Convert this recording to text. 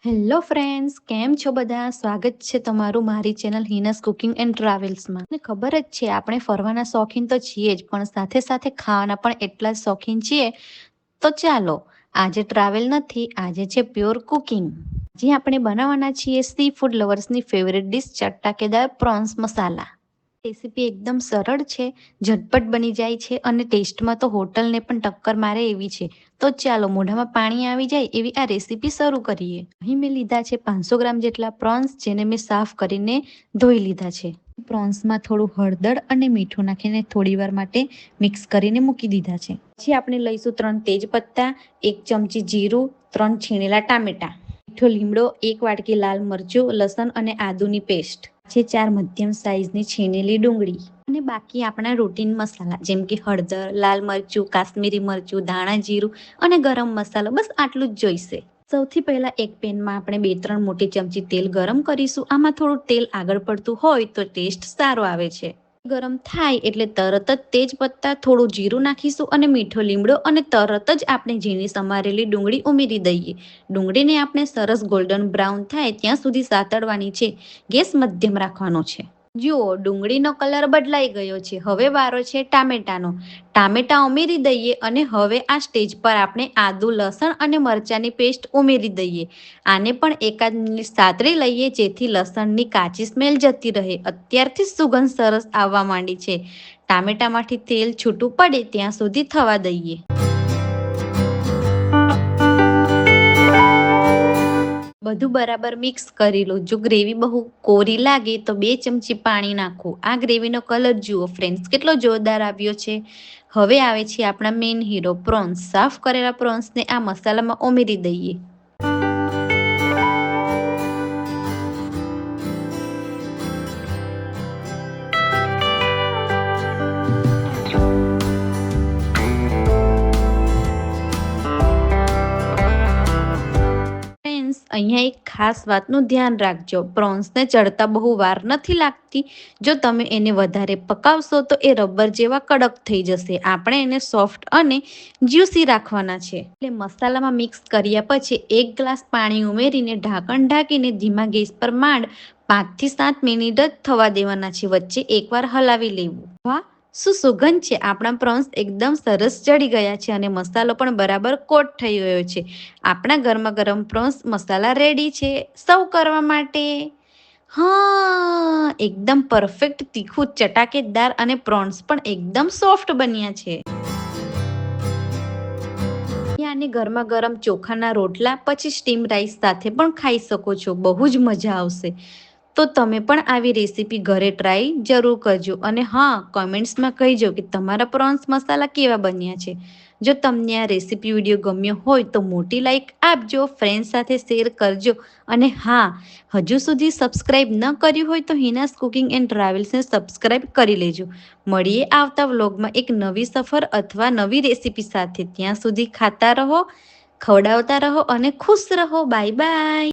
Hello friends, કેમ છો બધા? સ્વાગત છે તમારું મારી ચેનલ હિનાસ કુકિંગ એન્ડ ટ્રાવેલ્સમાં. ને ખબર જ છે આપણે ફરવાના શોખીન તો છીએ જ, પણ સાથે સાથે ખાવાના પણ એટલા જ શોખીન છીએ. તો ચાલો, આજે ટ્રાવેલ નથી, આજે છે પ્યોર કુકિંગ. જે આપણે બનાવવાના છીએ સી ફૂડ લવર્સની ફેવરેટ ડિશ ચટાકેદાર પ્રોન્સ મસાલા. રેસીપી એકદમ સરળ છે, ઝટપટ બની જાય છે અને ટેસ્ટમાં તો હોટલને પણ ટક્કર મારે એવી છે. તો ચાલો મોઢામાં પાણી આવી જાય એવી આ રેસીપી શરૂ કરીએ. અહીં મેં લીધા છે 500 ગ્રામ જેટલા પ્રોન્સ, જેને મેં સાફ કરીને ધોઈ લીધા છે. પ્રોન્સમાં થોડું હળદર અને મીઠું નાખીને થોડી વાર માટે મિક્સ કરીને મૂકી દીધા છે. પછી આપણે લઈશું 3 તેજ પત્તા, 1 ચમચી જીરું, 3 છીણેલા ટામેટા, મીઠો લીમડો, 1 વાટકી લાલ મરચું, લસણ અને આદુની પેસ્ટ છે, 4 મધ્યમ સાઈઝની છીણેલી ડુંગળી અને બાકી આપણા રૂટીન મસાલા જેમ કે હળદર, લાલ મરચું, કાશ્મીરી મરચું, ધાણા જીરું અને ગરમ મસાલો. બસ આટલું જ જોઈશે. સૌથી પહેલા એક પેનમાં આપણે 2-3 મોટી ચમચી તેલ ગરમ કરીશું. આમાં થોડું તેલ આગળ પડતું હોય તો ટેસ્ટ સારો આવે છે. ગરમ થાય એટલે તરત જ તેજ પત્તા, થોડું જીરું નાખીશું અને મીઠો લીમડો અને તરત જ આપણે ઝીણી સમારેલી ડુંગળી ઉમેરી દઈએ. ડુંગળીને આપણે સરસ ગોલ્ડન બ્રાઉન થાય ત્યાં સુધી સાતળવાની છે. ગેસ મધ્યમ રાખવાનો છે. જુઓ, ડુંગળીનો કલર બદલાઈ ગયો છે. હવે વારો છે ટામેટાનો. ટામેટા ઉમેરી દઈએ અને હવે આ સ્ટેજ પર આપણે આદુ, લસણ અને મરચાંની પેસ્ટ ઉમેરી દઈએ. આને પણ એકાદ મિનિટ સાતળી લઈએ જેથી લસણની કાચી સ્મેલ જતી રહે. અત્યારથી સુગંધ સરસ આવવા માંડી છે. ટામેટામાંથી તેલ છૂટું પડે ત્યાં સુધી થવા દઈએ. બધું બરાબર મિક્સ કરી લો. જો ગ્રેવી બહુ કોરી લાગે તો 2 ચમચી પાણી નાખો. આ ગ્રેવીનો કલર જુઓ ફ્રેન્ડ્સ, કેટલો જોરદાર આવ્યો છે. હવે આવે છે આપણા મેઇન હીરો પ્રોન્સ. સાફ કરેલા પ્રોન્સને આ મસાલામાં ઉમેરી દઈએ. અહીંયા એક ખાસ વાતનું ધ્યાન રાખજો, પ્રોન્સને ચડતા બહુ વાર નથી લાગતી. જો તમે એને વધારે પકાવશો તો એ રબર જેવા કડક થઈ જશે. આપણે એને સોફ્ટ અને જ્યુસી રાખવાના છે. એટલે મસાલામાં મિક્સ કર્યા પછી 1 ગ્લાસ પાણી ઉમેરીને ઢાંકણ ઢાંકીને ધીમા ગેસ પર માંડ 5 થી 7 મિનિટ જ થવા દેવાના છે. વચ્ચે એકવાર હલાવી લેવું. વાહ, શું સુગંધ છે. આપણા પ્રોન્સ એકદમ સરસ ચડી ગયા છે અને મસાલો પણ બરાબર કોટ થઈ ગયો છે. આપણા ગરમા ગરમ પ્રોન્સ મસાલા રેડી છે સર્વ કરવા માટે. હા, એકદમ પરફેક્ટ તીખું, ચટાકેદાર અને પ્રોન્સ પણ એકદમ સોફ્ટ બન્યા છે. આને ગરમા ગરમ ચોખાના રોટલા પછી સ્ટીમ રાઈસ સાથે પણ ખાઈ શકો છો. બહુ જ મજા આવશે. તો તમે પણ આવી રેસીપી ઘરે ટ્રાય જરૂર કરજો અને હા, કોમેન્ટ્સમાં કહીજો કે તમારા પ્રોન્સ મસાલા કેવા બન્યા છે. જો તમને આ રેસીપી વિડીયો ગમ્યો હોય તો મોટી લાઈક આપજો, ફ્રેન્ડ સાથે શેર કરજો અને હા, હજુ સુધી સબસ્ક્રાઇબ ન કર્યું હોય તો હિનાસ કુકિંગ એન્ડ ટ્રાવેલ્સને સબસ્ક્રાઇબ કરી લેજો. મળીએ આવતા વ્લોગમાં એક નવી સફર અથવા નવી રેસીપી સાથે. ત્યાં સુધી ખાતા રહો, ખવડાવતા રહો અને ખુશ રહો. Bye bye.